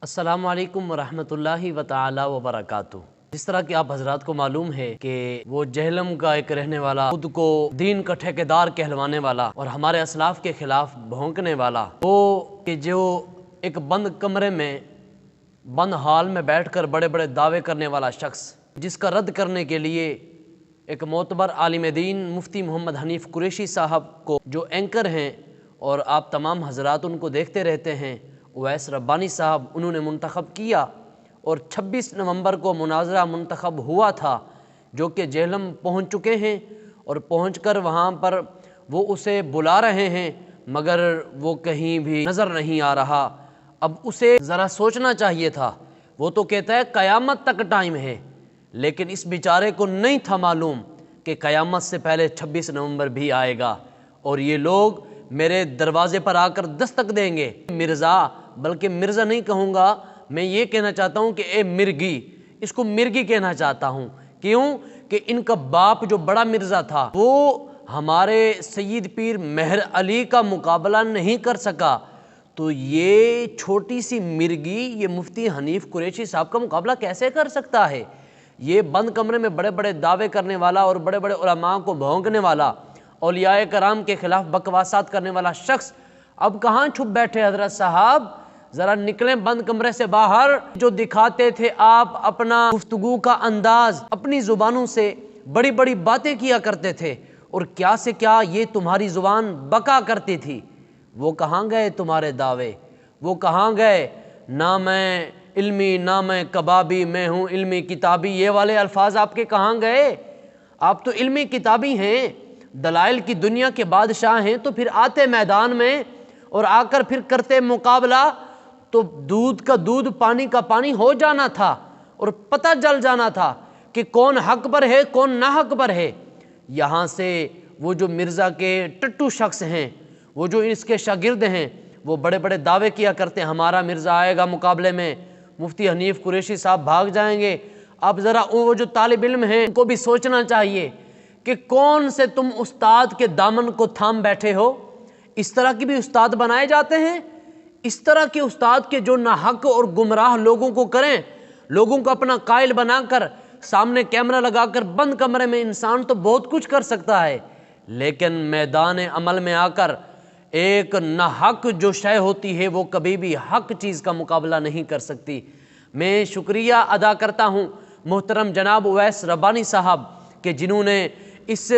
السلام علیکم ورحمۃ اللہ تعالی وبرکاتہ۔ جس طرح کہ آپ حضرات کو معلوم ہے کہ وہ جہلم کا ایک رہنے والا، خود کو دین کا ٹھیکیدار کہلوانے والا اور ہمارے اسلاف کے خلاف بھونکنے والا، وہ کہ جو ایک بند کمرے میں، بند ہال میں بیٹھ کر بڑے بڑے دعوے کرنے والا شخص، جس کا رد کرنے کے لیے ایک معتبر عالم دین مفتی محمد حنیف قریشی صاحب کو، جو اینکر ہیں اور آپ تمام حضرات ان کو دیکھتے رہتے ہیں، اویس ربانی صاحب، انہوں نے منتخب کیا اور 26 نومبر کو مناظرہ منتخب ہوا تھا، جو کہ جہلم پہنچ چکے ہیں اور پہنچ کر وہاں پر وہ اسے بلا رہے ہیں، مگر وہ کہیں بھی نظر نہیں آ رہا۔ اب اسے ذرا سوچنا چاہیے تھا، وہ تو کہتا ہے قیامت تک ٹائم ہے، لیکن اس بیچارے کو نہیں تھا معلوم کہ قیامت سے پہلے 26 نومبر بھی آئے گا اور یہ لوگ میرے دروازے پر آ کر دستک دیں گے۔ مرزا، بلکہ مرزا نہیں کہوں گا، میں یہ کہنا چاہتا ہوں کہ اے مرگی، اس کو مرگی کہنا چاہتا ہوں۔ کیوں کہ ان کا باپ جو بڑا مرزا تھا، وہ ہمارے سید پیر مہر علی کا مقابلہ نہیں کر سکا، تو یہ چھوٹی سی مرگی یہ مفتی حنیف قریشی صاحب کا مقابلہ کیسے کر سکتا ہے؟ یہ بند کمرے میں بڑے بڑے دعوے کرنے والا اور بڑے بڑے علماء کو بھونکنے والا، اولیاء کرام کے خلاف بکواسات کرنے والا شخص اب کہاں چھپ بیٹھے؟ حضرت صاحب ذرا نکلیں بند کمرے سے باہر۔ جو دکھاتے تھے آپ اپنا گفتگو کا انداز، اپنی زبانوں سے بڑی بڑی باتیں کیا کرتے تھے اور کیا سے کیا یہ تمہاری زبان بکا کرتی تھی، وہ کہاں گئے تمہارے دعوے؟ وہ کہاں گئے؟ نہ میں علمی، نہ میں کبابی، میں ہوں علمی کتابی، یہ والے الفاظ آپ کے کہاں گئے؟ آپ تو علمی کتابی ہیں، دلائل کی دنیا کے بادشاہ ہیں، تو پھر آتے میدان میں اور آ کر پھر کرتے مقابلہ، تو دودھ کا دودھ، پانی کا پانی ہو جانا تھا اور پتہ چل جانا تھا کہ کون حق پر ہے، کون نہ حق پر ہے۔ یہاں سے وہ جو مرزا کے ٹٹو شخص ہیں، وہ جو اس کے شاگرد ہیں، وہ بڑے بڑے دعوے کیا کرتے ہیں ہمارا مرزا آئے گا مقابلے میں، مفتی حنیف قریشی صاحب بھاگ جائیں گے۔ اب ذرا وہ جو طالب علم ہیں ان کو بھی سوچنا چاہیے کہ کون سے تم استاد کے دامن کو تھام بیٹھے ہو۔ اس طرح کی بھی استاد بنائے جاتے ہیں، اس طرح کے استاد کے جو ناحق اور گمراہ لوگوں کو کریں، لوگوں کو اپنا قائل بنا کر سامنے کیمرہ لگا کر بند کمرے میں انسان تو بہت کچھ کر سکتا ہے، لیکن میدان عمل میں آ کر ایک ناحق جو شے ہوتی ہے وہ کبھی بھی حق چیز کا مقابلہ نہیں کر سکتی۔ میں شکریہ ادا کرتا ہوں محترم جناب اویس ربانی صاحب کہ جنہوں نے اس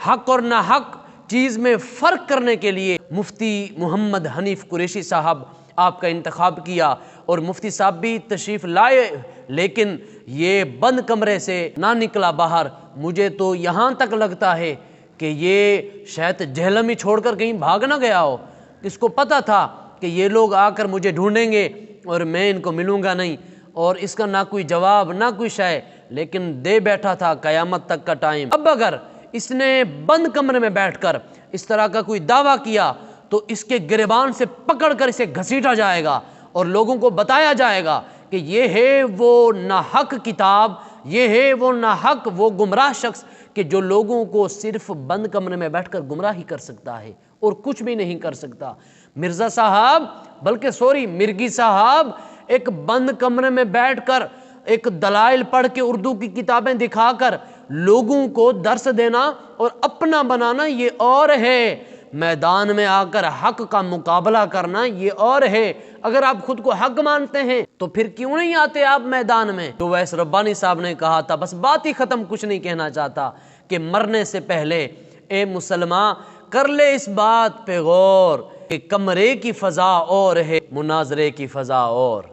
حق اور ناحق چیز میں فرق کرنے کے لیے مفتی محمد حنیف قریشی صاحب آپ کا انتخاب کیا، اور مفتی صاحب بھی تشریف لائے، لیکن یہ بند کمرے سے نہ نکلا باہر۔ مجھے تو یہاں تک لگتا ہے کہ یہ شاید جہلم ہی چھوڑ کر کہیں بھاگ نہ گیا ہو۔ اس کو پتہ تھا کہ یہ لوگ آ کر مجھے ڈھونڈیں گے اور میں ان کو ملوں گا نہیں، اور اس کا نہ کوئی جواب نہ کوئی شے، لیکن دے بیٹھا تھا قیامت تک کا ٹائم۔ اب اگر اس نے بند کمرے میں بیٹھ کر اس طرح کا کوئی دعویٰ کیا تو اس کے گریبان سے پکڑ کر اسے گھسیٹا جائے گا اور لوگوں کو بتایا جائے گا کہ یہ ہے وہ ناحق کتاب، یہ ہے وہ ناحق، وہ گمراہ شخص کہ جو لوگوں کو صرف بند کمرے میں بیٹھ کر گمراہ ہی کر سکتا ہے اور کچھ بھی نہیں کر سکتا۔ مرزا صاحب، بلکہ سوری مرگی صاحب، ایک بند کمرے میں بیٹھ کر ایک دلائل پڑھ کے اردو کی کتابیں دکھا کر لوگوں کو درس دینا اور اپنا بنانا یہ اور ہے، میدان میں آ کر حق کا مقابلہ کرنا یہ اور ہے۔ اگر آپ خود کو حق مانتے ہیں تو پھر کیوں نہیں آتے آپ میدان میں؟ تو اویس ربانی صاحب نے کہا تھا، بس بات ہی ختم، کچھ نہیں کہنا چاہتا، کہ مرنے سے پہلے اے مسلمان کر لے اس بات پہ غور کہ کمرے کی فضا اور ہے، مناظرے کی فضا اور۔